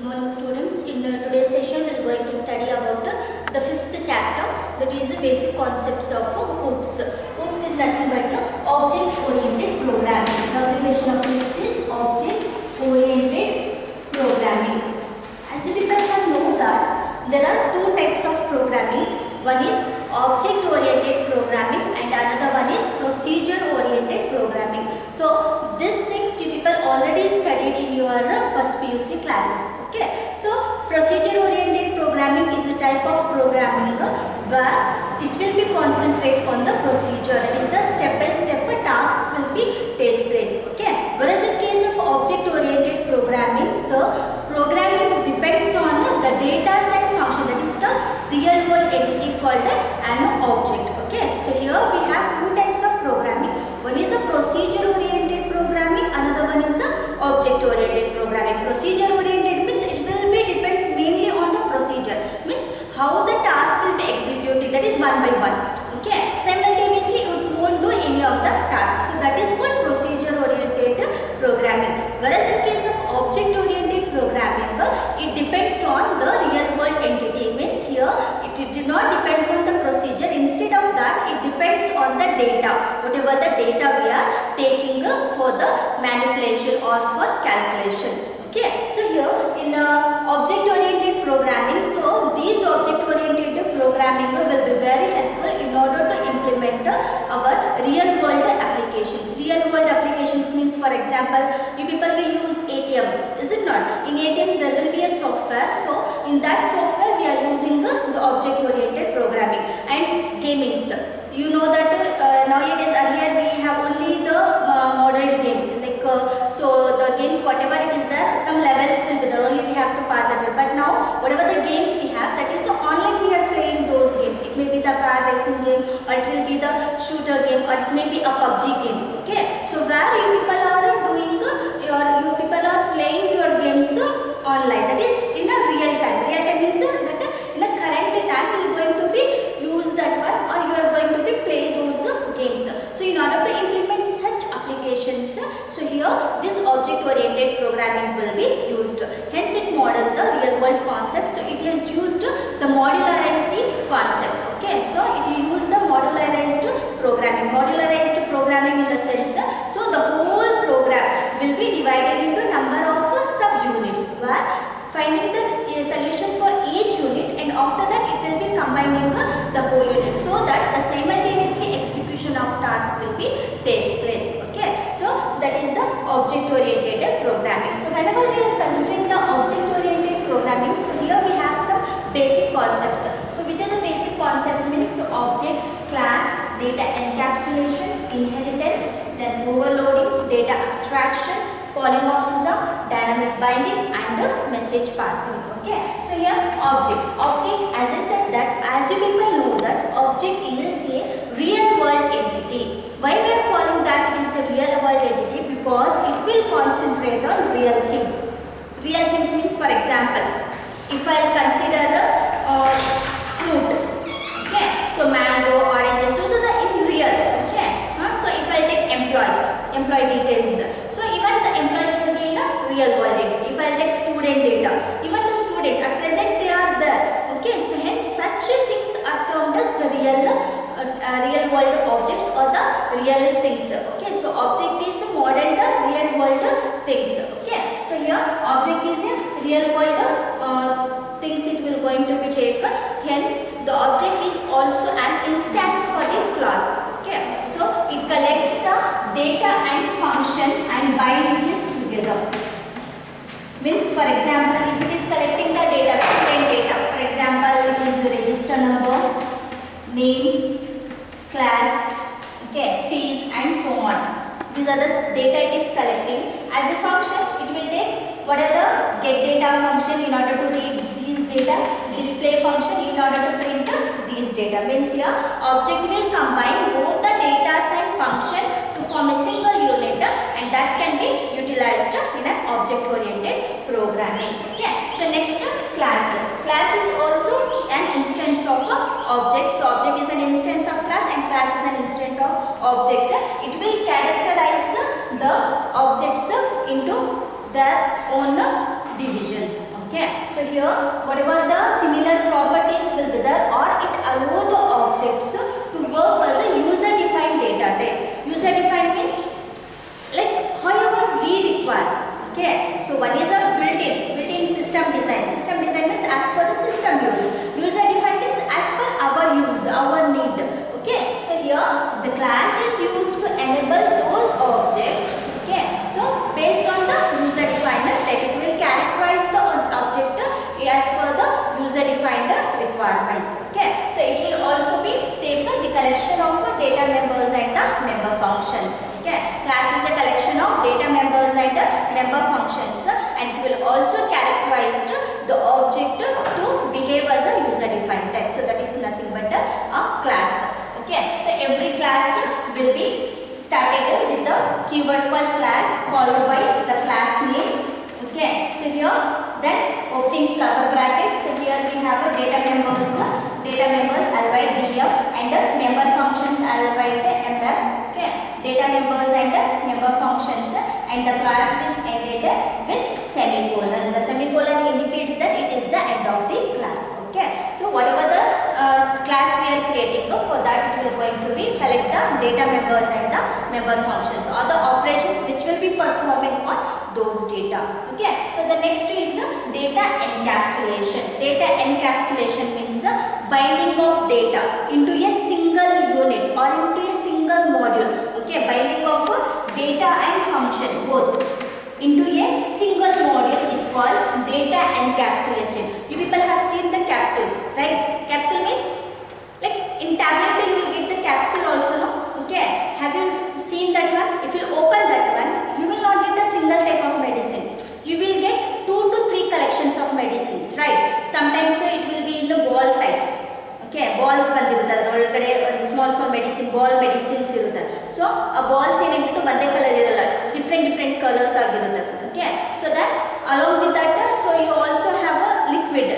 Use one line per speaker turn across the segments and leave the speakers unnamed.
Good morning students. In today's session we are going to study about the fifth chapter, that is the basic concepts of OOPS. OOPS is nothing but object oriented programming. The abbreviation of OOPS is object oriented programming. As you people can know that there are two types of programming. One is object oriented programming and another one is procedure oriented programming. So these things you people already studied in your first PUC classes. Okay, so procedure oriented programming is a type of programming where it will be concentrate on the procedure, that is the step by step tasks will be takes place. Okay, whereas in case of object oriented programming, the programming depends on the data set function, that is the real world entity called an object. Okay, so here we have two types of programming. One is a procedure oriented programming, another one is a object oriented programming. Procedure oriented means it will be depends mainly on the procedure, means how the task will be executed, that is one by one. Okay, simultaneously it won't do any of the tasks, so that is called procedure oriented programming. Whereas in case of object oriented programming, it depends on the real world entity, means here it do not depends on the procedure, instead of that it depends on the data, whatever the data we are taking for the manipulation or for calculation. Okay, so here in object oriented programming, so these object oriented programming will be very helpful in order to implement our real world applications. Real world applications means, for example, you people will use ATMs, is it not? In ATMs there will be a software, so in that software we are using the object oriented programming. And gamings, you know that nowadays, earlier we have only the modeled game, like so the games whatever it is there, some levels will be there, only we have to pass that. But now whatever the games we have, that is online we are playing those games. It may be the car racing game, or it will be the shooter game, or it may be a PUBG game. Okay, so where you people are doing you people are playing your games online, that is in a real time. Real time means that in a current time you are going to be use that one, or you are going to be play those games. So in order to implement such applications, so here this object oriented programming will be used. Hence it model the real world concept, so it has used the modularity concept. Okay, so it used the modularized programming. Modularized programming in the sense, so the whole program will be divided into number of subunits, where finding the solution for each unit, and after that it will be combining the whole unit, so that the simultaneously execution of task will be takes place. Okay, so that is the object oriented programming. So whenever we are considering the object oriented programming, so here we have some basic concepts. So which are the basic concepts means, so object, class, data encapsulation, inheritance, then overloading, data abstraction, polymorphism, dynamic binding, and message passing. Okay, so here object, as I said that, as you people know that object is a real world entity. Why we are calling that it is a real world entity? Because it will concentrate on real things. Real things means, for example, if I consider fruit, okay, so mango, oranges, those are the in real. Okay, so if I take employee details, so even the employees will be in a real world entity. If I take student data, even the students at present they are there. Okay, so hence such things are termed as the real world objects or the real things. Okay, so object is model the real world things. Okay, so here object is a real world things it will going to be taken. Hence the object is also an instance for a class. Okay, so it collects the data and function and bind this together. Means, for example, if it is collecting the data, student data, for example, it is register number, name, class, okay, fees, and so on. These are the data it is collecting. As a function, it will take what are the get data function in order to read these data, display function in order to print these data. Means here object will combine both the data and function to form a single unit, and that can be utilized in an object oriented programming. Okay, so next class. Class is also an instance of object. So object is an instance of class and class is an instance of object. It will characterize the objects into their own divisions. Okay. Okay, so here whatever the similar properties will be there, or it allow the objects to work as a user defined data type. User defined means like however we require. Okay, so one is a built-in system design. System design means as per the system use. User defined means as per our use, our need. Okay, so here the class is used to enable those objects. Okay, so based on the user defined type, it will characterize the object as per the user defined requirements. Okay, so it will also be take the collection of data members and the member functions. Okay, class is a collection of data members and member functions, and it will also characterize the object to behave as a user defined type. So that is nothing but a class. Okay, so every class will be started with the keyword called class followed by the class name. Okay, so here then opening flower bracket. So here we have a data members I'll write dm, and member functions I'll write mf. Okay, data members and member functions, and the class is ended with semicolon. The semicolon indicates that it is the end of the class. Okay, so whatever the class we are creating, for that we are going to be collect the data members and the member functions, or the operations which will be performing on those data. Okay, so the next is data encapsulation. Data encapsulation means binding of data into a single unit or into a single module. Okay, binding of data and function both into a single module is called data encapsulation. You people have seen the capsules, right? Capsule means like in tablet you will get the capsule also, no? Okay, have you seen that one? If you open that one, you will not get a single type of medicine. You will get 2 to 3 collections of medicines, right? Sometimes it will be in the ball types. Okay, balls ಬಂದಿರುತ್ತೆ small medicine ball medicines ಇರುತ್ತೆ. So a balls ಏನಾಗಿತ್ತು ಒಂದೇ colour ಇರಲ್ಲ, different colors ಆಗಿರುತ್ತೆ. Okay, so that along with that, so you also have a liquid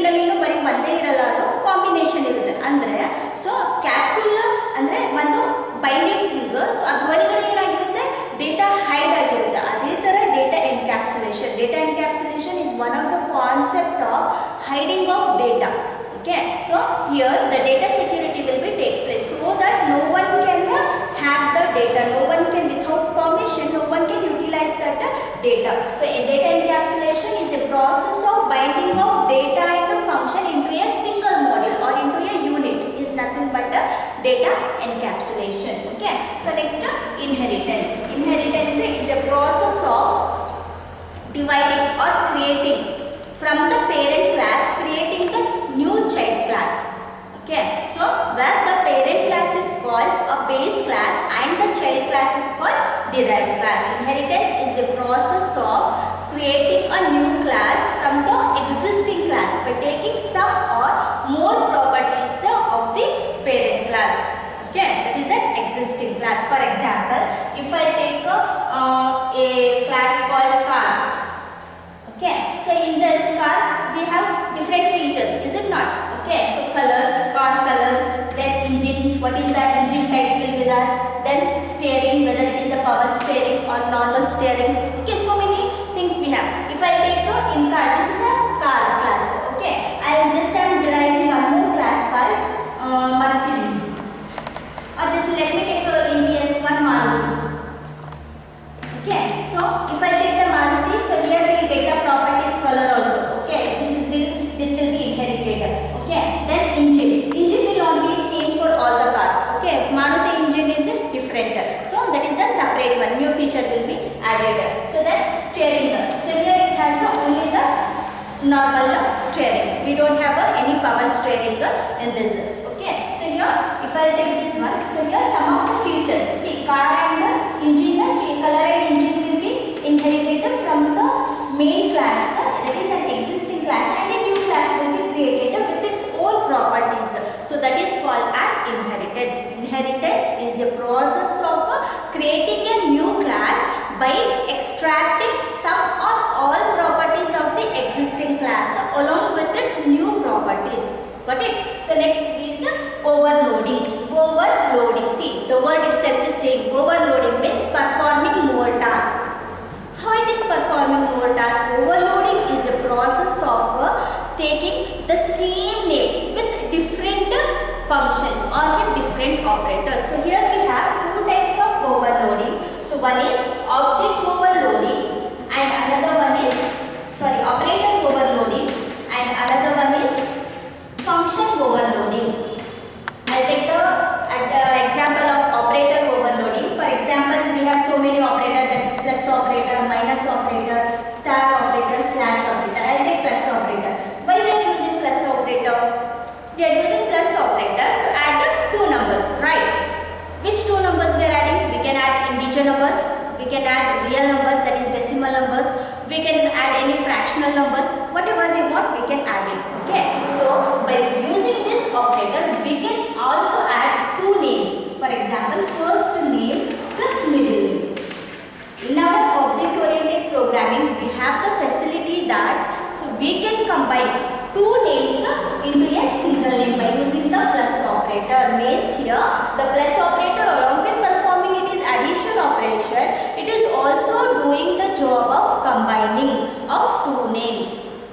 ನಲ್ಲಿ ಬರೀ ಒಂದೇ ಇರಲ್ಲ, ಅದು ಕಾಂಬಿನೇಷನ್ ಇರುತ್ತೆ. ಅಂದ್ರೆ ಸೊ ಕ್ಯಾಪ್ಸೂಲ್ ಅಂದ್ರೆ ಒಂದು ಬೈಂಡಿಂಗ್ ಥಿಂಗ್. ಸೊ ಅದು ಒಳಗಡೆ ಏನಾಗಿರುತ್ತೆ, ಡೇಟಾ ಹೈಡ್ ಆಗಿರುತ್ತೆ. ಅದೇ ತರ data encapsulation. Data encapsulation is one of the concept of hiding of data. Okay, so here the data security will be takes place so that no one can hack the data, no one can without permission, no one can utilize that data. So a data encapsulation is a process of binding of data and a function into a single module or into a unit, is nothing but data encapsulation. Okay, so next inheritance. Inheritance is a process of dividing or creating from the parent class, creating the new child class. Okay, so where the parent class is called a base class and the child class is called derived class. Inheritance is a process of creating a new class from the existing class by taking some or more properties of the parent class. Okay, that is the existing class. For example, if I take a class called car. Okay, so in this car we have different features, is it not? Okay, so color, car color, then engine, what is the engine type will be there, then steering, whether it is a power steering or normal steering. Okay, so many things we have. If I take in car, this is a car class. Okay, I just am deriving one more class called Mercedes, or just let me take the easiest one, Maruti. Okay, so if I take the Maruti, so here we will get the properties color also. Okay, this will be inherited. Okay, then engine will not be same for all the cars. Okay, Maruti engine is different, so that is the separate one, new feature will be added. So then steering, so here it has only the normal steering, we don't have any power steering in this. Okay, so here if I take this one, so here some of the features, see car and engine, color and engine will be inherited from the main class, that is an existing class, and a new class will be created with its own properties. So that is called an inheritance. Inheritance is a process of creating a new class by extracting some or all properties of the existing class along with its new properties. Got it? So next is overloading. Overloading. See, the word itself is saying overloading means performing more tasks. How it is performing more tasks? Overloading is a process of taking the same name with different functions or with different operators. So here we have two types of overloading. So one is object overloading and another one is operator overloading and another one is function overloading. I'll take the example of operator overloading. For example, we have so many operators, that is plus operator, minus operator, star operator, slash operator. I'll take plus operator. Why we are using plus operator? We are using plus operator to add two numbers, right? Which two numbers we are adding? We can add integer numbers, we can add real numbers, that is decimal numbers, we can add any fractional numbers, whatever we want we can add it. Okay, so by using this operator we can also add two names. For example, first name plus middle name. In our object oriented programming we have the facility that we can combine two names into a single name by using the plus operator. Means here the plus operator, along with performing its addition operation, it is also doing the job of combining of two names.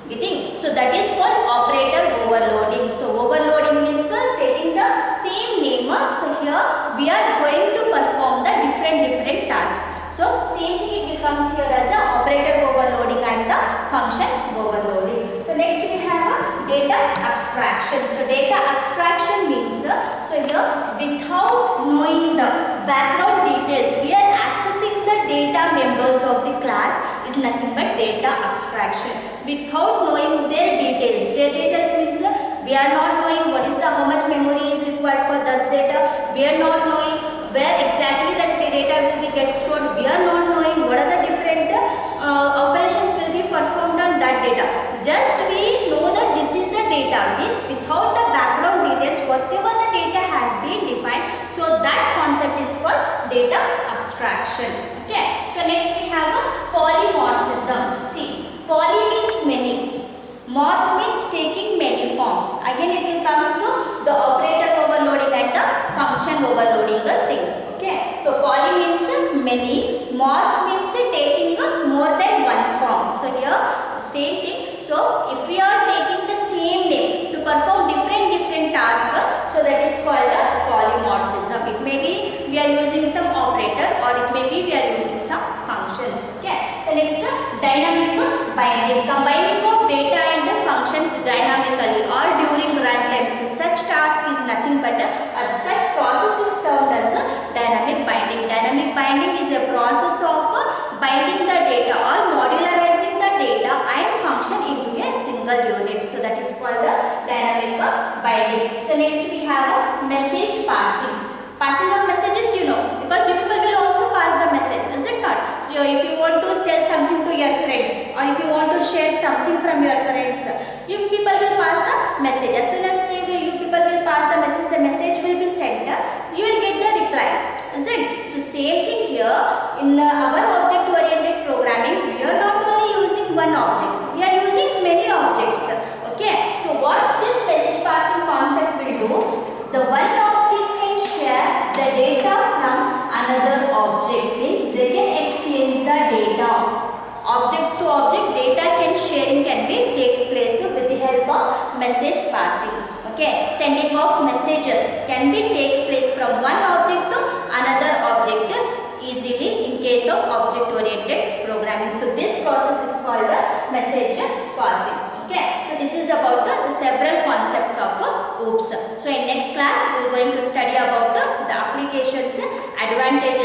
Getting? So that is called operator overloading. So overloading means taking the same name. So here we are going to perform the different tasks. So same thing, it becomes here as a operator overloading and the function overloading. So next we have a data abstraction. So data abstraction means so here without knowing the background details we are accessing the data members of the class is nothing but data abstraction. Without knowing their details means we are not knowing what is the how much memory is required for that data. We are not knowing where exactly that data will be get stored. We are not knowing what are the different operations will be performed on that data. Just we know that this is the data, means without the background details whatever the data has been defined. So that concept is called data abstraction. Okay. So next we have a polymorphism. See, poly means many. Morph means taking many forms. Again it will comes to the operator overloading and the function overloading the things. Okay. So poly means many. Morph means taking more than one form. So here same thing. So if we are taking the same name to perform different tasks, so that is called a polymorphism. It may be we are using some operator or it may be we are using some functions. Okay. So next dynamic binding, combining of data and the functions dynamically or during runtime. So such task is nothing but such process is termed as dynamic binding. Dynamic binding is a process of binding the data or modularizing the data and function into a single unit. So that is called dynamic binding. So next we have message passing. Passing of messages, you know, because you people will also pass the message, is it not? So if you want to tell something to your friends or if you want to share something from your friends, you people will pass the message. As soon as you people will pass the message will be sent. You will get the reply. Is it? So same thing here in our object oriented programming. We are not only using one object, we are using many objects. Okay. So what this message passing concept will do? The one object can share the data from another object. Means they can exchange the data. Objects to object data sharing can be takes place with the help of message passing. Okay, sending of messages can be takes place from one object to another object easily in case of object oriented programming. So this process is called message passing. Okay, so this is about the several concepts of OOPS. So in next class we are going to study about the applications, advantages